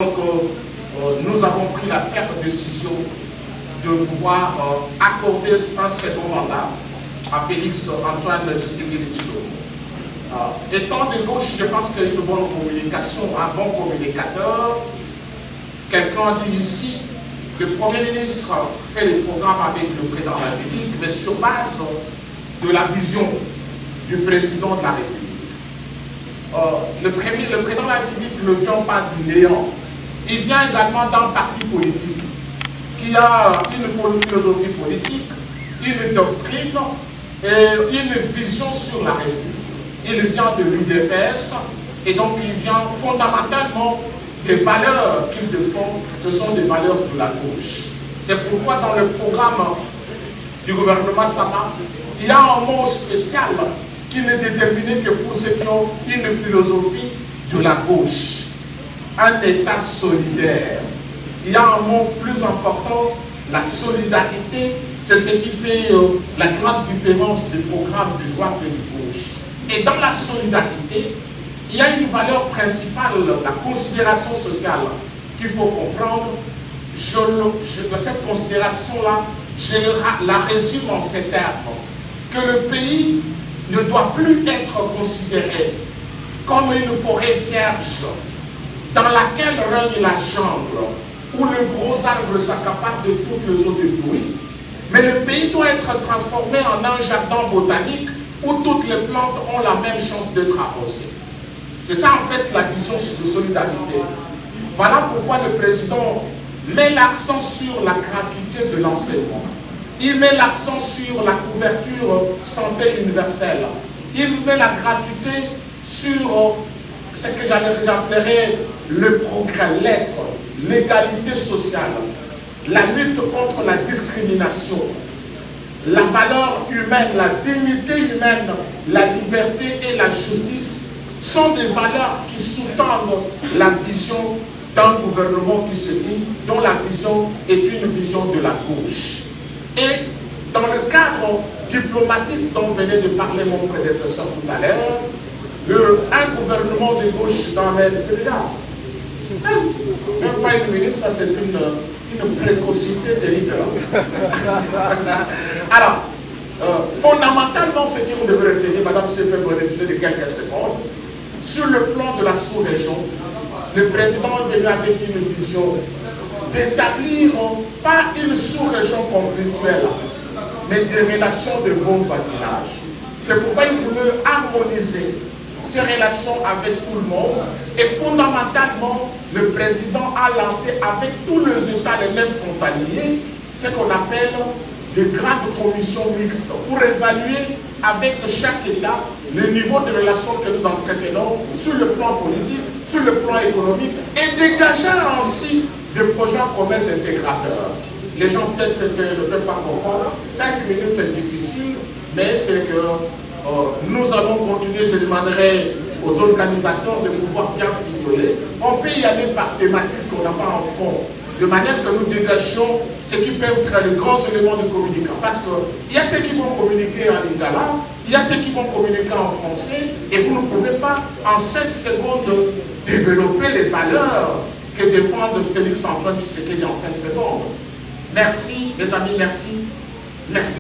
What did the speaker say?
Donc, nous avons pris la ferme décision de pouvoir accorder un second mandat à Félix Antoine Tshisekedi Tshilombo. Étant de gauche, je pense qu'il y a une bonne communication, un bon communicateur. Quelqu'un dit ici, le Premier ministre fait les programmes avec le Président de la République, mais sur base de la vision du Président de la République. Le Président de la République ne vient pas du néant. Il vient également d'un parti politique qui a une philosophie politique, une doctrine et une vision sur la République. Il vient de l'UDPS et donc il vient fondamentalement des valeurs qu'il défend, ce sont des valeurs de la gauche. C'est pourquoi dans le programme du gouvernement Sama, il y a un mot spécial qui n'est déterminé que pour ceux qui ont une philosophie de la gauche. Un État solidaire. Il y a un mot plus important, la solidarité, c'est ce qui fait la grande différence du programme de droite et de gauche. Et dans la solidarité, il y a une valeur principale, la considération sociale, qu'il faut comprendre. Cette considération-là, je la résume en ces termes, que le pays ne doit plus être considéré comme une forêt vierge, dans laquelle règne la jungle, où le gros arbre s'accapare de toutes les eaux de pluie. Mais le pays doit être transformé en un jardin botanique où toutes les plantes ont la même chance d'être arrosées. C'est ça en fait la vision de solidarité. Voilà pourquoi le président met l'accent sur la gratuité de l'enseignement. Il met l'accent sur la couverture santé universelle. Il met la gratuité sur ce que j'appellerais le progrès, l'être, l'égalité sociale, la lutte contre la discrimination, la valeur humaine, la dignité humaine, la liberté et la justice sont des valeurs qui sous-tendent la vision d'un gouvernement qui se dit, dont la vision est une vision de la gauche. Et dans le cadre diplomatique dont venait de parler mon prédécesseur tout à l'heure, un gouvernement de gauche dans l'aide, c'est déjà, même pas une minute, ça c'est une précocité délibérante. Alors, fondamentalement, ce que vous devez retenir, madame, si je peux me définir de quelques secondes, sur le plan de la sous-région, le président est venu avec une vision d'établir pas une sous-région conflictuelle, mais des relations de bon voisinage. C'est pourquoi il voulait harmoniser ces relations avec tout le monde. Et fondamentalement, le président a lancé avec tous les États, les 9 frontaliers, ce qu'on appelle des grandes commissions mixtes pour évaluer avec chaque État le niveau de relations que nous entretenons sur le plan politique, sur le plan économique et dégager ainsi des projets communs intégrateurs. Les gens peut-être ne peuvent pas comprendre. 5 minutes c'est difficile, mais c'est que nous allons continuer. Je demanderai aux organisateurs de pouvoir bien figurer. On peut y aller par thématique qu'on n'a pas en fond, de manière que nous dégagions ce qui peut être les grands éléments de communication. Parce qu'il y a ceux qui vont communiquer en lingala, il y a ceux qui vont communiquer en français, et vous ne pouvez pas en 7 secondes développer les valeurs que défend Félix Antoine Tshisekedi en 5 secondes. Merci, mes amis, merci. Merci.